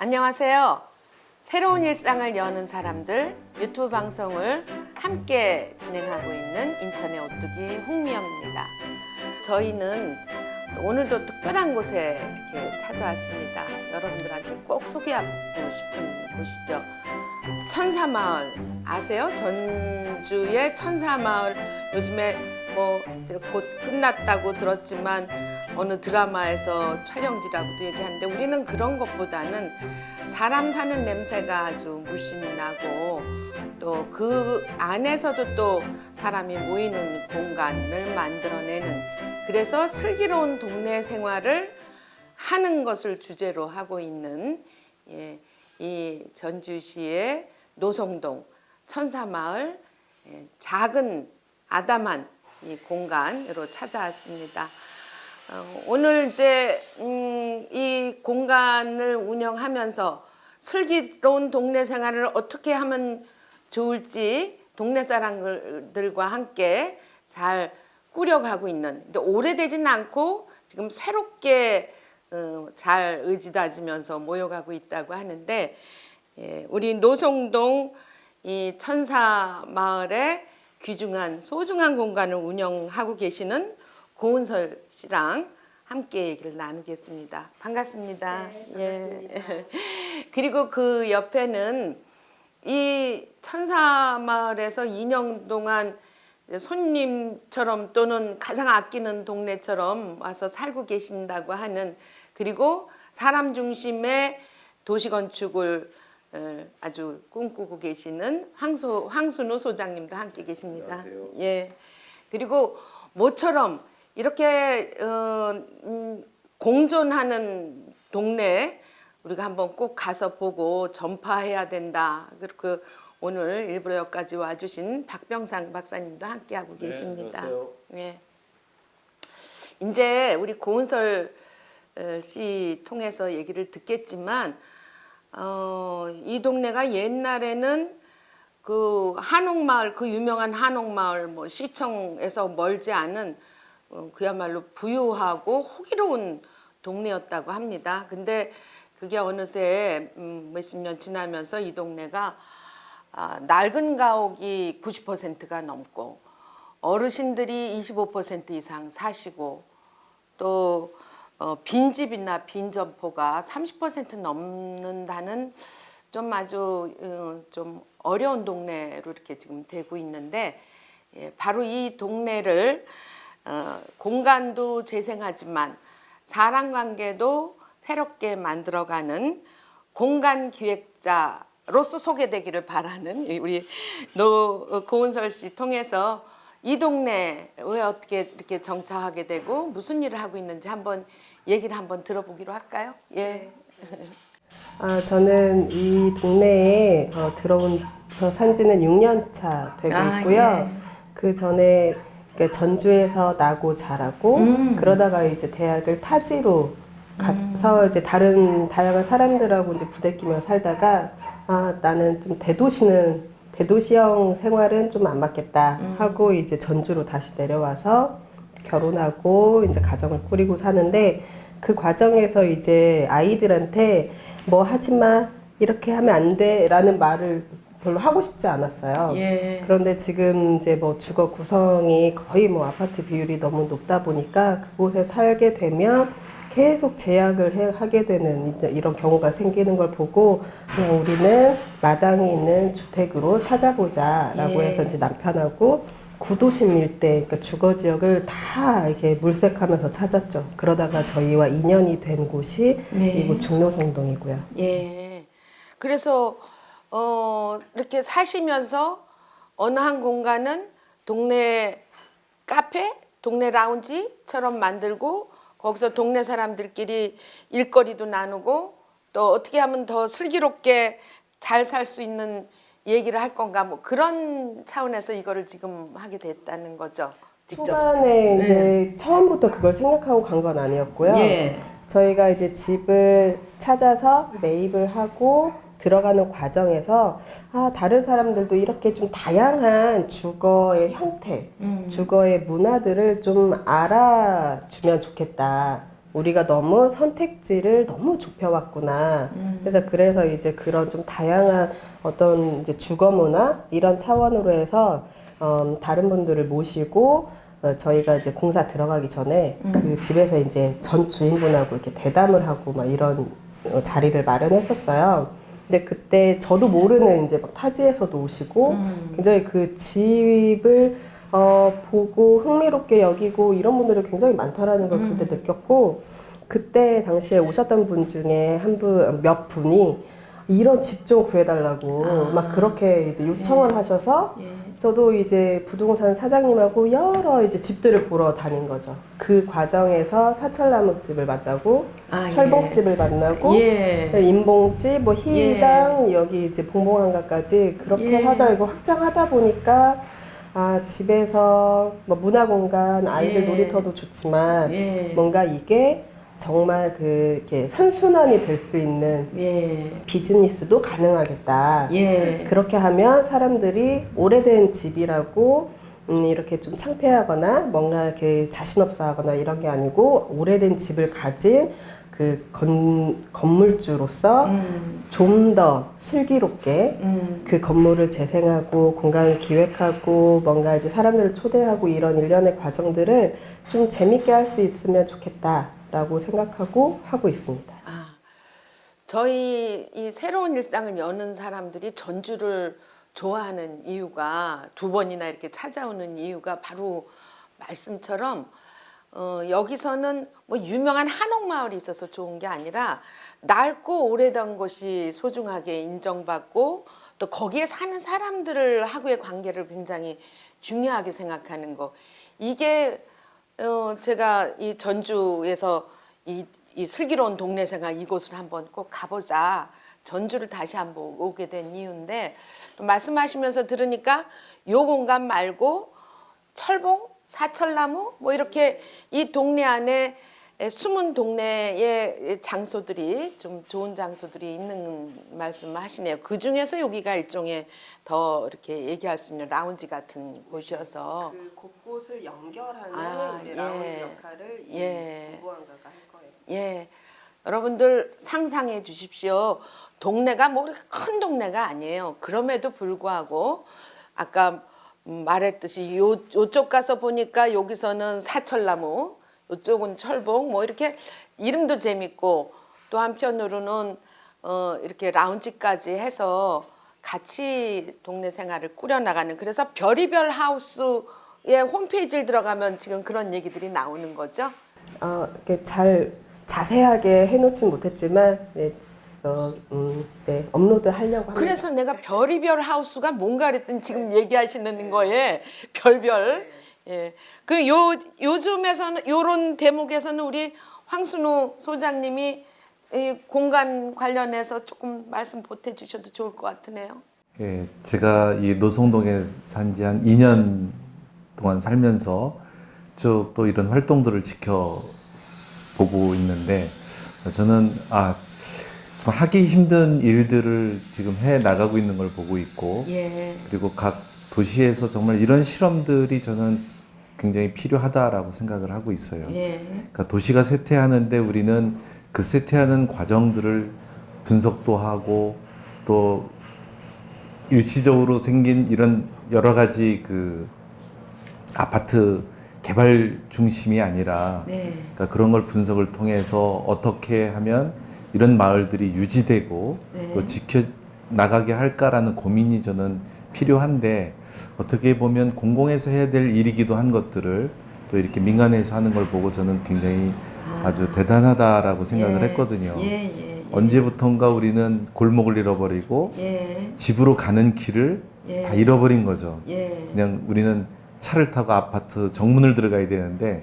안녕하세요. 새로운 일상을 여는 사람들 유튜브 방송을 함께 진행하고 있는 인천의 오뚜기 홍미영입니다. 저희는 오늘도 특별한 곳에 이렇게 찾아왔습니다. 여러분들한테 꼭 소개하고 싶은 곳이죠. 천사마을 아세요? 전주의 천사마을 요즘에 뭐 이제 곧 끝났다고 들었지만 어느 드라마에서 촬영지라고도 얘기하는데 우리는 그런 것보다는 사람 사는 냄새가 아주 물씬히 나고 또 그 안에서도 또 사람이 모이는 공간을 만들어내는 그래서 슬기로운 동네 생활을 하는 것을 주제로 하고 있는 이 전주시의 노송동 천사마을 작은 아담한 이 공간으로 찾아왔습니다. 오늘 이제 이 공간을 운영하면서 슬기로운 동네 생활을 어떻게 하면 좋을지 동네 사람들과 함께 잘 꾸려가고 있는 근데 오래되진 않고 지금 새롭게 잘 의지다지면서 모여가고 있다고 하는데 우리 노송동 이 천사마을의 귀중한 소중한 공간을 운영하고 계시는 고은설 씨랑 함께 얘기를 나누겠습니다. 반갑습니다. 네, 반갑습니다. 예. 그리고 그 옆에는 이 천사마을에서 2년 동안 손님처럼 또는 가장 아끼는 동네처럼 와서 살고 계신다고 하는 그리고 사람 중심의 도시건축을 아주 꿈꾸고 계시는 황순우 소장님도 함께 계십니다. 안녕하세요. 예. 그리고 모처럼 이렇게 공존하는 동네에 우리가 한번 꼭 가서 보고 전파해야 된다. 그리고 오늘 일부러 여기까지 와주신 박병상 박사님도 함께하고 계십니다. 안녕하세요. 예. 이제 우리 고은설 씨 통해서 얘기를 듣겠지만 이 동네가 옛날에는 그 한옥마을 그 유명한 한옥마을 뭐 시청에서 멀지 않은 그야말로 부유하고 호기로운 동네였다고 합니다. 근데 그게 어느새 몇십 년 지나면서 이 동네가 낡은 가옥이 90%가 넘고 어르신들이 25% 이상 사시고 또 빈집이나 빈점포가 30% 넘는다는 좀 아주 좀 어려운 동네로 이렇게 지금 되고 있는데 바로 이 동네를 공간도 재생하지만 사람 관계도 새롭게 만들어가는 공간 기획자로서 소개되기를 바라는 우리 고은설 씨 통해서 이 동네 왜 어떻게 이렇게 정착하게 되고 무슨 일을 하고 있는지 한번 얘기를 한번 들어보기로 할까요? 예. 저는 이 동네에 들어서 산 지는 6년 차 되고 있고요. 예. 그 전에 전주에서 나고 자라고 그러다가 이제 대학을 타지로 가서 이제 다양한 사람들하고 이제 부대끼며 살다가 나는 좀 대도시형 생활은 좀 안 맞겠다 하고 이제 전주로 다시 내려와서 결혼하고 이제 가정을 꾸리고 사는데 그 과정에서 이제 아이들한테 뭐 하지 마 이렇게 하면 안 돼라는 말을 별로 하고 싶지 않았어요. 예. 그런데 지금 이제 뭐 주거 구성이 거의 뭐 아파트 비율이 너무 높다 보니까 그곳에 살게 되면 계속 제약을 하게 되는 이제 이런 경우가 생기는 걸 보고 그냥 우리는 마당이 있는 주택으로 찾아보자라고 해서 이제 남편하고 구도심 일대, 그러니까 주거 지역을 다 이렇게 물색하면서 찾았죠. 그러다가 저희와 인연이 된 곳이 이곳 중노송동이고요. 예. 그래서 이렇게 사시면서 어느 한 공간은 동네 카페, 동네 라운지처럼 만들고 거기서 동네 사람들끼리 일거리도 나누고 또 어떻게 하면 더 슬기롭게 잘 살 수 있는 얘기를 할 건가 뭐 그런 차원에서 이거를 지금 하게 됐다는 거죠. 직접. 초반에 이제 처음부터 그걸 생각하고 간 건 아니었고요. 예. 저희가 이제 집을 찾아서 매입을 하고 들어가는 과정에서 다른 사람들도 이렇게 좀 다양한 주거의 형태, 주거의 문화들을 좀 알아주면 좋겠다. 우리가 너무 선택지를 너무 좁혀왔구나. 그래서 이제 그런 좀 다양한 어떤 이제 주거 문화 이런 차원으로 해서 다른 분들을 모시고 저희가 이제 공사 들어가기 전에 그 집에서 이제 전 주인분하고 이렇게 대담을 하고 막 이런 자리를 마련했었어요. 근데 그때 저도 모르는 이제 막 타지에서도 오시고 굉장히 그 집을 보고 흥미롭게 여기고 이런 분들이 굉장히 많다라는 걸 그때 느꼈고, 그때 당시에 오셨던 분 중에 몇 분이 이런 집 좀 구해달라고 막 그렇게 이제 요청을 하셔서 저도 이제 부동산 사장님하고 여러 이제 집들을 보러 다닌 거죠. 그 과정에서 사철나무집을 만나고 철봉집을 만나고 인봉집, 뭐 희당, 여기 이제 봉봉한가까지 그렇게 하다 이거 확장하다 보니까 집에서 뭐 문화공간, 아이들 놀이터도 좋지만 뭔가 이게 정말 이렇게 선순환이 될 수 있는 비즈니스도 가능하겠다. 그렇게 하면 사람들이 오래된 집이라고 이렇게 좀 창피하거나 뭔가 이렇게 자신 없어 하거나 이런 게 아니고, 오래된 집을 가진 그 건물주로서 좀 더 슬기롭게 그 건물을 재생하고 공간을 기획하고 뭔가 이제 사람들을 초대하고 이런 일련의 과정들을 좀 재밌게 할 수 있으면 좋겠다라고 생각하고 하고 있습니다. 저희 이 새로운 일상을 여는 사람들이 전주를 좋아하는 이유가, 두 번이나 이렇게 찾아오는 이유가 바로 말씀처럼 여기서는 뭐 유명한 한옥마을이 있어서 좋은 게 아니라 낡고 오래된 곳이 소중하게 인정받고 또 거기에 사는 사람들을 하고의 관계를 굉장히 중요하게 생각하는 거. 이게 제가 이 전주에서 이 슬기로운 동네 생활 이곳을 한번 꼭 가보자, 전주를 다시 한번 오게 된 이유인데, 또 말씀하시면서 들으니까 요 공간 말고 철봉, 사철나무 뭐 이렇게 이 동네 안에 숨은 동네의 장소들이 좀 좋은 장소들이 있는 말씀을 하시네요. 그 중에서 여기가 일종의 더 이렇게 얘기할 수 있는 라운지 같은 곳이어서 그 곳곳을 연결하는 이제 라운지 역할을 공부한가가 할 거예요. 여러분들 상상해 주십시오. 동네가 뭐 그렇게 큰 동네가 아니에요. 그럼에도 불구하고 아까 말했듯이 요쪽 가서 보니까 여기서는 사철나무, 이쪽은 철봉, 뭐 이렇게 이름도 재밌고, 또 한편으로는 이렇게 라운지까지 해서 같이 동네 생활을 꾸려나가는, 그래서 별이별 하우스의 홈페이지를 들어가면 지금 그런 얘기들이 나오는 거죠. 이렇게 잘 자세하게 해놓진 못했지만 업로드 하려고 합니다. 그래서 내가 별이별 하우스가 뭔가 그랬더니 지금 얘기하시는 거에 별별. 그 요즘에서는 요런 대목에서는 우리 황순우 소장님이 이 공간 관련해서 조금 말씀 보태 주셔도 좋을 것 같으네요. 제가 이 노송동에 산 지 한 2년 동안 살면서 쭉 또 이런 활동들을 지켜보고 있는데, 저는 하기 힘든 일들을 지금 해 나가고 있는 걸 보고 있고, 그리고 각 도시에서 정말 이런 실험들이 저는 굉장히 필요하다라고 생각을 하고 있어요. 그러니까 도시가 쇠퇴하는데 우리는 그 쇠퇴하는 과정들을 분석도 하고, 또 일시적으로 생긴 이런 여러 가지 그 아파트 개발 중심이 아니라 그러니까 그런 걸 분석을 통해서 어떻게 하면 이런 마을들이 유지되고 또 지켜 나가게 할까라는 고민이 저는 필요한데, 어떻게 보면 공공에서 해야 될 일이기도 한 것들을 또 이렇게 민간에서 하는 걸 보고 저는 굉장히 아주 대단하다라고 생각을 했거든요. 언제부턴가 우리는 골목을 잃어버리고 집으로 가는 길을 다 잃어버린 거죠. 그냥 우리는 차를 타고 아파트 정문을 들어가야 되는데,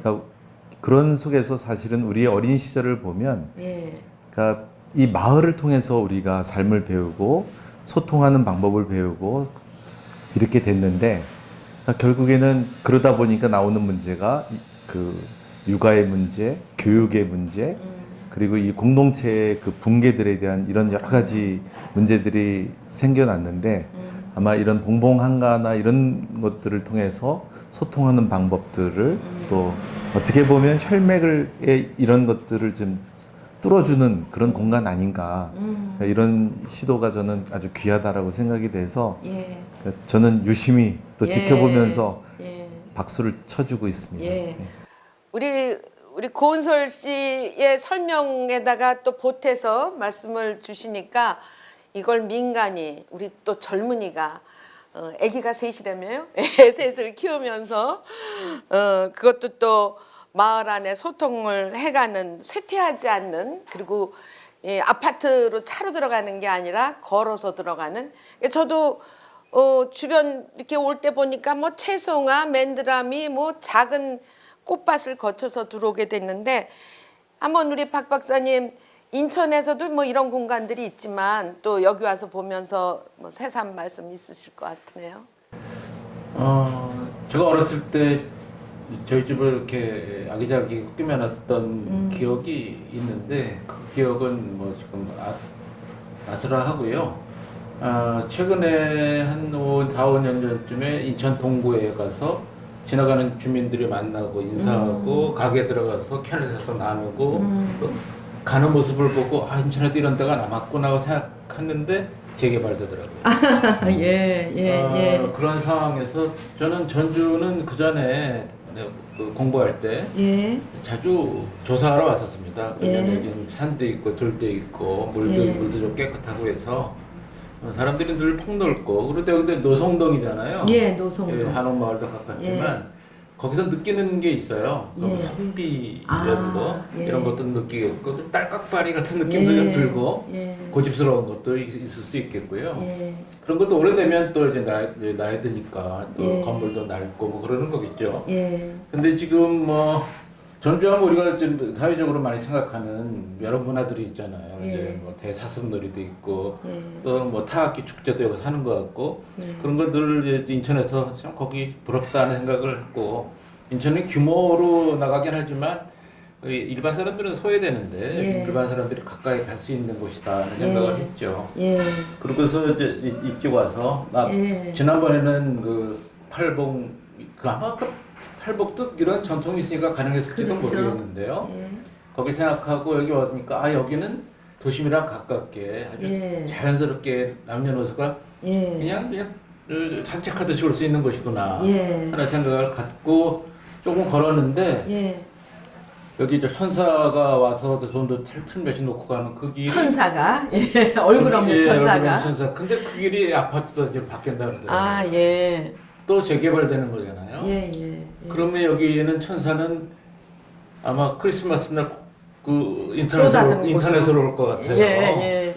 그러니까 그런 속에서 사실은 우리의 어린 시절을 보면 그러니까 이 마을을 통해서 우리가 삶을 배우고 소통하는 방법을 배우고 이렇게 됐는데, 그러니까 결국에는 그러다 보니까 나오는 문제가 그 육아의 문제, 교육의 문제, 그리고 이 공동체의 그 붕괴들에 대한 이런 여러 가지 문제들이 생겨났는데, 아마 이런 봉봉한가나 이런 것들을 통해서 소통하는 방법들을 또 어떻게 보면 혈맥을 이런 것들을 좀 뚫어주는 그런 공간 아닌가 이런 시도가 저는 아주 귀하다라고 생각이 돼서 예. 저는 유심히 또 예. 지켜보면서 예. 박수를 쳐주고 있습니다. 예. 우리 고은솔 씨의 설명에다가 또 보태서 말씀을 주시니까 이걸 민간이 우리 또 젊은이가 아기가 셋이라며요. 셋을 키우면서 그것도 또 마을 안에 소통을 해가는 쇠퇴하지 않는 그리고 아파트로 차로 들어가는 게 아니라 걸어서 들어가는 저도 주변 이렇게 올 때 보니까 뭐 채송화, 맨드라미 뭐 작은 꽃밭을 거쳐서 들어오게 됐는데 한번 우리 박 박사님 인천에서도 뭐 이런 공간들이 있지만 또 여기 와서 보면서 뭐 새삼 말씀 있으실 것 같으네요. 제가 어렸을 때 저희 집을 이렇게 아기자기 꾸며놨던 기억이 있는데 그 기억은 뭐 지금 아슬아하고요. 최근에 한 4, 5년 전쯤에 인천 동구에 가서 지나가는 주민들이 만나고 인사하고 가게 들어가서 캔을 사서 나누고 가는 모습을 보고 인천에도 이런 데가 남았구나 생각했는데 재개발되더라고요. 예. 그런 상황에서 저는 전주는 그 전에 공부할 때 자주 조사하러 왔었습니다. 여기는 산도 있고 들도 있고 물도 좀 깨끗하고 해서 사람들이 늘 폭넓고 그런데 여기 노송동이잖아요. 노송동. 한옥마을도 가깝지만 거기서 느끼는 게 있어요. 뭐 선비 이런 거 이런 것도 느끼겠고 딸깍바리 같은 느낌도 좀 들고 고집스러운 것도 있을 수 있겠고요. 그런 것도 오래되면 또 이제 나이 드니까 또 건물도 낡고 뭐 그러는 거겠죠. 근데 지금 뭐 전주하면 우리가 좀 사회적으로 많이 생각하는 여러 문화들이 있잖아요. 이제 뭐 대사슴놀이도 있고 또 뭐 타악기 축제도 여기서 하는 것 같고 그런 것들을 이제 인천에서 참 거기 부럽다는 생각을 했고 인천이 규모로 나가긴 하지만 일반 사람들은 소외되는데 일반 사람들이 가까이 갈 수 있는 곳이다는 생각을 했죠. 그러고서 이제 이쪽 와서 지난번에는 그 팔봉 아마 그 팔복도 이런 전통이 있으니까 가능했을지도 모르겠는데요. 거기 생각하고 여기 와보니까 여기는 도심이랑 가깝게 아주 자연스럽게 남녀노소가 그냥 산책하듯이 올 수 있는 곳이구나 하는 생각을 갖고 조금 걸었는데 여기 이제 천사가 와서 돈도 틀몇이 놓고 가는 그 길이 천사가 얼굴 없는 천사가. 얼굴 없는 천사. 근데 그 길이 아파트도 이제 바뀐다 그러더라고요. 또 재개발되는 거잖아요. 그러면 여기는 천사는 아마 크리스마스 날 그 인터넷으로 올 것 같아요.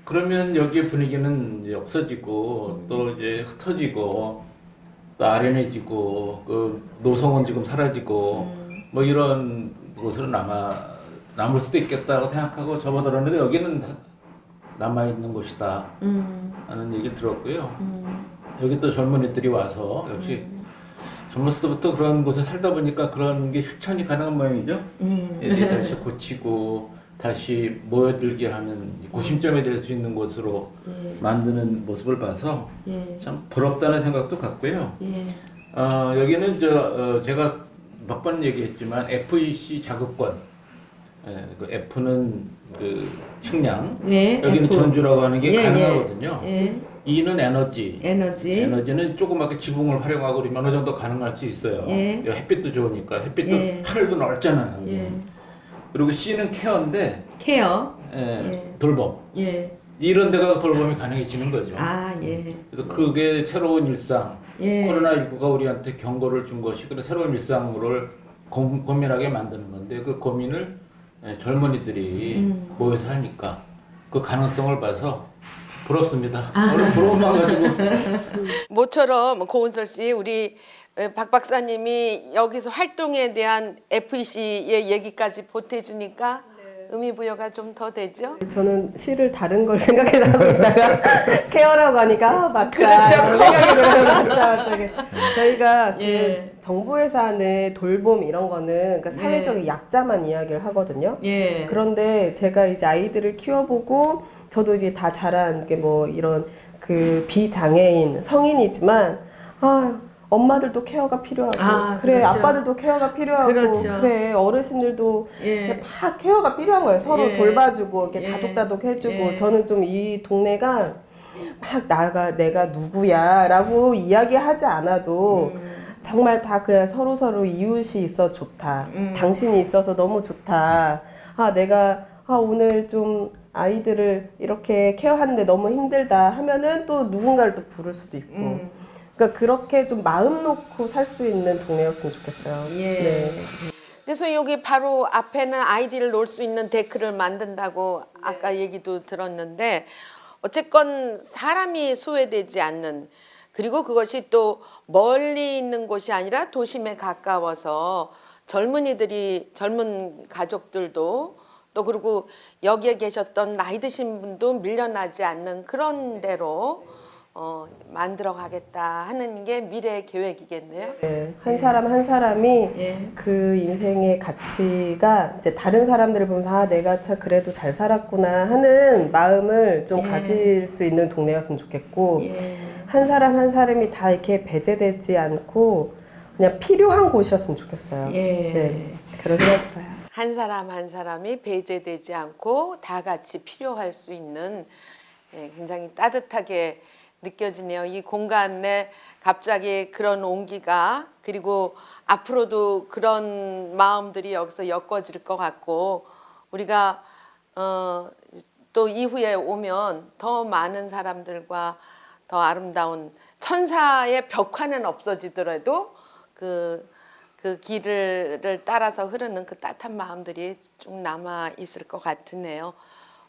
그러면 여기의 분위기는 이제 없어지고 또 이제 흩어지고 또 아련해지고 그 노성은 지금 사라지고 뭐 이런 곳으로 남을 수도 있겠다고 생각하고 접어들었는데 여기는 남아 있는 곳이다 하는 얘기 들었고요. 여기 또 젊은이들이 와서 역시 젊었을 때부터 그런 곳에 살다 보니까 그런 게 실천이 가능한 모양이죠. 다시 고치고 다시 모여들게 하는 구심점이 될 수 있는 곳으로 만드는 모습을 봐서 참 부럽다는 생각도 갖고요. 여기는 제가 몇 번 얘기했지만 FEC 자급권, 그 F는 그 식량, 여기는 F. 전주라고 하는 게 가능하거든요. E는 에너지는 조그맣게 지붕을 활용하고 그러면 어느 정도 가능할 수 있어요. 햇빛도 좋으니까 햇빛도 하늘도 넓잖아요. 그리고 C는 케어인데 돌봄. 이런 데가 돌봄이 가능해지는 거죠. 그래서 그게 새로운 일상, 코로나19가 우리한테 경고를 준 것이 그런 새로운 일상을 고민하게 만드는 건데 그 고민을 젊은이들이 모여서 하니까 그 가능성을 봐서 부럽습니다. 오늘 부러움만 가지고. 모처럼 고은솔 씨 우리 박 박사님이 여기서 활동에 대한 FEC의 얘기까지 보태주니까 의미부여가 좀 더 되죠? 저는 시를 다른 걸 생각해하고 있다가 케어라고 하니까 맞다. 그렇죠. 생각이 들어요. 저희가 그 정부에서 하는 돌봄 이런 거는 그러니까 사회적인 약자만 이야기를 하거든요. 그런데 제가 이제 아이들을 키워보고 저도 이제 다 자란 게 뭐 이런 그 비장애인 성인이지만 엄마들도 케어가 필요하고 그래 그렇죠. 아빠들도 케어가 필요하고 그렇죠. 그래 어르신들도 예. 다 케어가 필요한 거예요. 서로 예. 돌봐주고 이렇게 예. 다독다독 해주고 예. 저는 좀 이 동네가 막 내가 누구야라고 이야기하지 않아도 정말 다 그냥 서로 이웃이 있어 좋다. 당신이 있어서 너무 좋다. 내가 오늘 좀 아이들을 이렇게 케어하는데 너무 힘들다 하면은 또 누군가를 또 부를 수도 있고. 그러니까 그렇게 좀 마음 놓고 살 수 있는 동네였으면 좋겠어요. 예. 네. 그래서 여기 바로 앞에는 아이들을 놓을 수 있는 데크를 만든다고 아까 얘기도 들었는데 어쨌건 사람이 소외되지 않는 그리고 그것이 또 멀리 있는 곳이 아니라 도심에 가까워서 젊은 가족들도 또 그리고 여기에 계셨던 나이 드신 분도 밀려나지 않는 그런 데로 만들어 가겠다 하는 게 미래 계획이겠네요. 네, 한 사람 한 사람이 예. 그 인생의 가치가 이제 다른 사람들을 보면서 내가 참 그래도 잘 살았구나 하는 마음을 좀 가질 수 있는 동네였으면 좋겠고 한 사람 한 사람이 다 이렇게 배제되지 않고 그냥 필요한 곳이었으면 좋겠어요. 네, 그런 생각이 들어요. 한 사람 한 사람이 배제되지 않고 다 같이 필요할 수 있는 굉장히 따뜻하게 느껴지네요. 이 공간에 갑자기 그런 온기가 그리고 앞으로도 그런 마음들이 여기서 엮어질 것 같고 우리가 또 이후에 오면 더 많은 사람들과 더 아름다운 천사의 벽화는 없어지더라도 그 길을 따라서 흐르는 그 따뜻한 마음들이 좀 남아 있을 것 같으네요.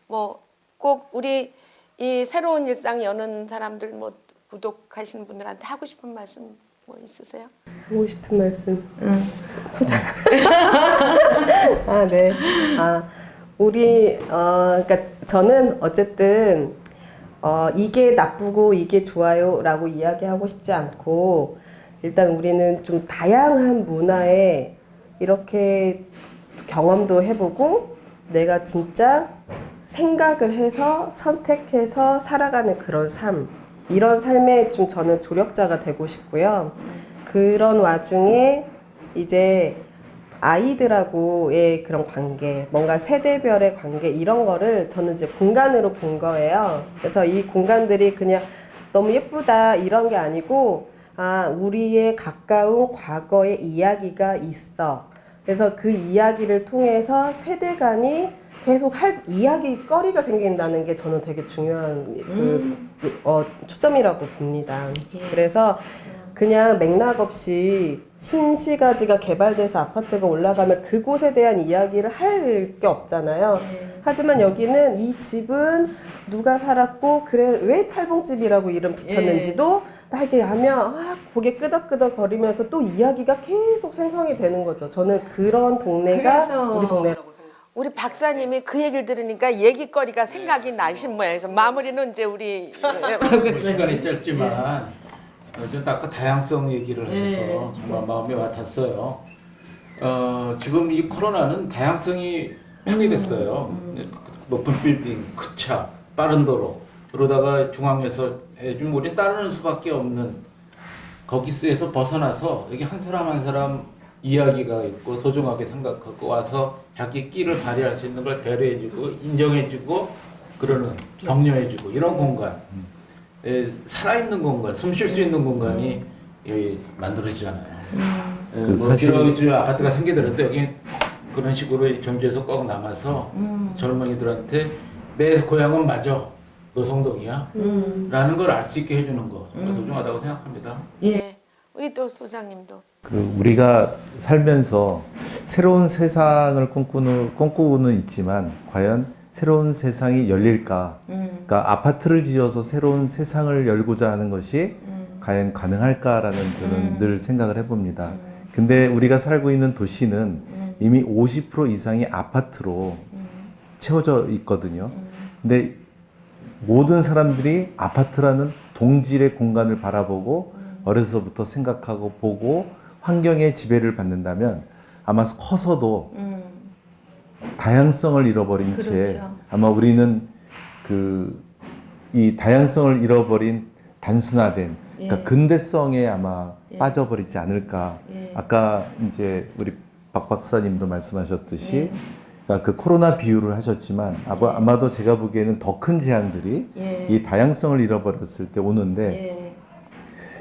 뭐 꼭 우리 이 새로운 일상 여는 사람들 뭐 구독하시는 분들한테 하고 싶은 말씀 뭐 있으세요? 하고 싶은 말씀. 네. 우리 그러니까 저는 어쨌든 이게 나쁘고 이게 좋아요라고 이야기하고 싶지 않고 일단 우리는 좀 다양한 문화에 이렇게 경험도 해보고 내가 진짜 생각을 해서 선택해서 살아가는 그런 삶 이런 삶에 좀 저는 조력자가 되고 싶고요. 그런 와중에 이제 아이들하고의 그런 관계, 뭔가 세대별의 관계 이런 거를 저는 이제 공간으로 본 거예요. 그래서 이 공간들이 그냥 너무 예쁘다 이런 게 아니고 우리의 가까운 과거의 이야기가 있어. 그래서 그 이야기를 통해서 세대 간이 계속 할 이야기거리가 생긴다는 게 저는 되게 중요한 초점이라고 봅니다. 그래서 그냥 맥락 없이 신시가지가 개발돼서 아파트가 올라가면 그곳에 대한 이야기를 할 게 없잖아요. 하지만 여기는 이 집은 누가 살았고 그래 왜 철봉집이라고 이름 붙였는지도 다 이렇게 하면 고개 끄덕끄덕 거리면서 또 이야기가 계속 생성이 되는 거죠. 저는 그런 동네가 그래서 우리 동네라고 생각해요. 우리 박사님이 그 얘기를 들으니까 얘기거리가 생각이 나신 모양이서 마무리는 이제 우리 시간이 짧지만 저는 아까 다양성 얘기를 하셔서 정말 마음에 와닿았어요. 지금 이 코로나는 다양성이 파괴됐어요. 높은 빌딩, 큰 차, 빠른 도로 그러다가 중앙에서 좀 우리 따르는 수밖에 없는 거기서에서 벗어나서 여기 한 사람 이야기가 있고 소중하게 생각하고 와서 자기 끼를 발휘할 수 있는 걸 배려해주고 인정해주고 그러는 격려해주고 이런 공간 살아있는 공간, 숨 쉴 수 있는 공간이 여기 만들어지잖아요. 뭐 사실 기록주 아파트가 생기더라도 여기 그런 식으로 경주에서 꼭 남아서 젊은이들한테 내 고향은 맞아 노성동이야 라는 걸 알 수 있게 해주는 거 정말 소중하다고 생각합니다. 예. 우리 또 소장님도 우리가 살면서 새로운 세상을 꿈꾸고는 있지만 과연 새로운 세상이 열릴까? 그러니까 아파트를 지어서 새로운 세상을 열고자 하는 것이 과연 가능할까라는 저는 늘 생각을 해봅니다. 근데 우리가 살고 있는 도시는 이미 50% 이상이 아파트로 채워져 있거든요. 근데 모든 사람들이 아파트라는 동질의 공간을 바라보고 어려서부터 생각하고 보고 환경의 지배를 받는다면 아마 커서도 다양성을 잃어버린 채 아마 우리는 그 이 다양성을 잃어버린 단순화된 그러니까 근대성에 아마 빠져버리지 않을까. 아까 이제 우리 박 박사님도 말씀하셨듯이 그러니까 그 코로나 비유를 하셨지만 아마도 제가 보기에는 더 큰 재앙들이 이 다양성을 잃어버렸을 때 오는데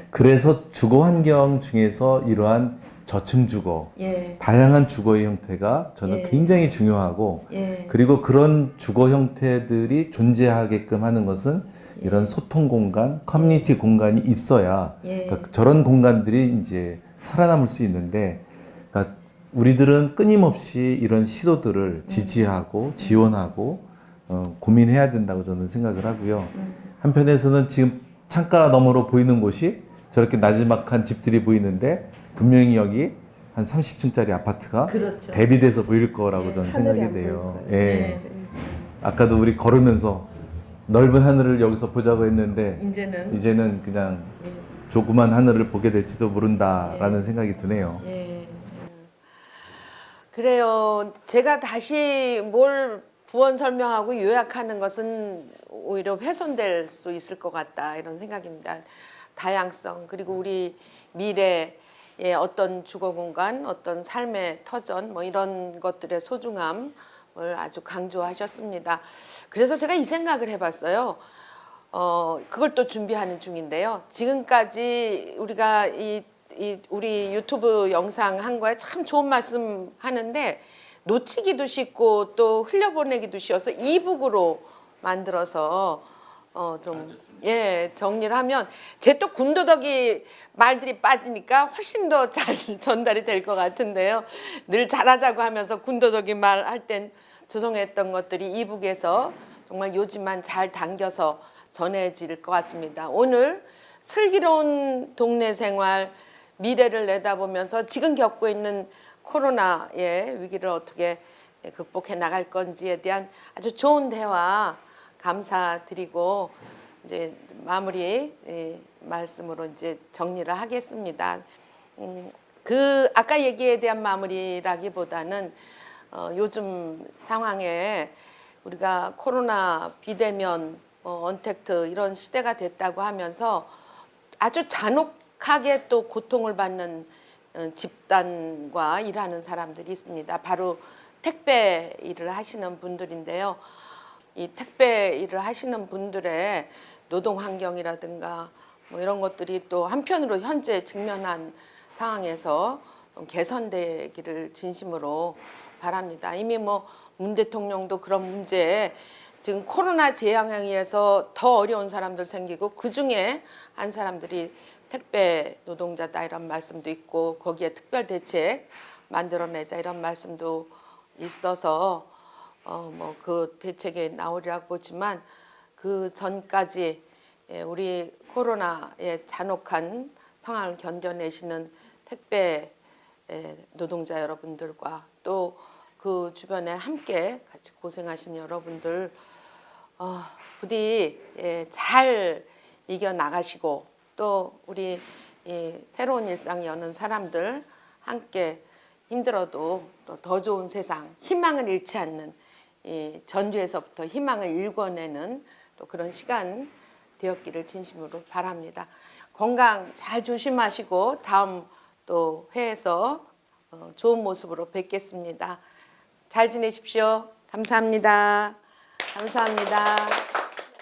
그래서 주거 환경 중에서 이러한 저층 주거, 다양한 주거의 형태가 저는 굉장히 중요하고 그리고 그런 주거 형태들이 존재하게끔 하는 것은 이런 소통 공간, 커뮤니티 공간이 있어야 그러니까 저런 공간들이 이제 살아남을 수 있는데 그러니까 우리들은 끊임없이 이런 시도들을 지지하고 지원하고 고민해야 된다고 저는 생각을 하고요. 한편에서는 지금 창가 너머로 보이는 곳이 저렇게 나지막한 집들이 보이는데 분명히 여기 한 30층짜리 아파트가 그렇죠. 대비돼서 보일 거라고 저는 하늘이 생각이 안 돼요. 보일 거예요. 예. 아까도 우리 걸으면서 넓은 하늘을 여기서 보자고 했는데 이제는 그냥 조그만 하늘을 보게 될지도 모른다라는 생각이 드네요. 그래요. 제가 다시 뭘 부언 설명하고 요약하는 것은 오히려 훼손될 수 있을 것 같다 이런 생각입니다. 다양성 그리고 우리 미래의 어떤 주거 공간, 어떤 삶의 터전 뭐 이런 것들의 소중함을 아주 강조하셨습니다. 그래서 제가 이 생각을 해봤어요. 그걸 또 준비하는 중인데요. 지금까지 우리가 우리 유튜브 영상 한 거에 참 좋은 말씀 하는데 놓치기도 쉽고 또 흘려보내기도 쉬워서 이북으로 만들어서 정리를 하면 제 또 군더더기 말들이 빠지니까 훨씬 더 잘 전달이 될 것 같은데요. 늘 잘하자고 하면서 군더더기 말 할 땐 죄송했던 것들이 이북에서 정말 요즘만 잘 당겨서 전해질 것 같습니다. 오늘 슬기로운 동네 생활 미래를 내다보면서 지금 겪고 있는 코로나의 위기를 어떻게 극복해 나갈 건지에 대한 아주 좋은 대화 감사드리고 이제 마무리 말씀으로 이제 정리를 하겠습니다. 그 아까 얘기에 대한 마무리라기보다는 요즘 상황에 우리가 코로나 비대면 언택트 이런 시대가 됐다고 하면서 아주 잔혹하게 또 고통을 받는 집단과 일하는 사람들이 있습니다. 바로 택배 일을 하시는 분들인데요. 이 택배 일을 하시는 분들의 노동 환경이라든가 뭐 이런 것들이 또 한편으로 현재 직면한 상황에서 개선되기를 진심으로 바랍니다. 이미 뭐 문 대통령도 그런 문제에 지금 코로나 재앙에 의해서 더 어려운 사람들 생기고 그중에 한 사람들이 택배 노동자다 이런 말씀도 있고 거기에 특별 대책 만들어내자 이런 말씀도 있어서 뭐 그 대책에 나오리라고 보지만 그 전까지 우리 코로나의 잔혹한 상황을 견뎌내시는 택배 노동자 여러분들과 또 그 주변에 함께 같이 고생하신 여러분들 부디 잘 이겨나가시고 또 우리 새로운 일상 여는 사람들 함께 힘들어도 또 더 좋은 세상 희망을 잃지 않는 전주에서부터 희망을 일궈내는 또 그런 시간 되었기를 진심으로 바랍니다. 건강 잘 조심하시고 다음 또 회에서 좋은 모습으로 뵙겠습니다. 잘 지내십시오. 감사합니다. 감사합니다.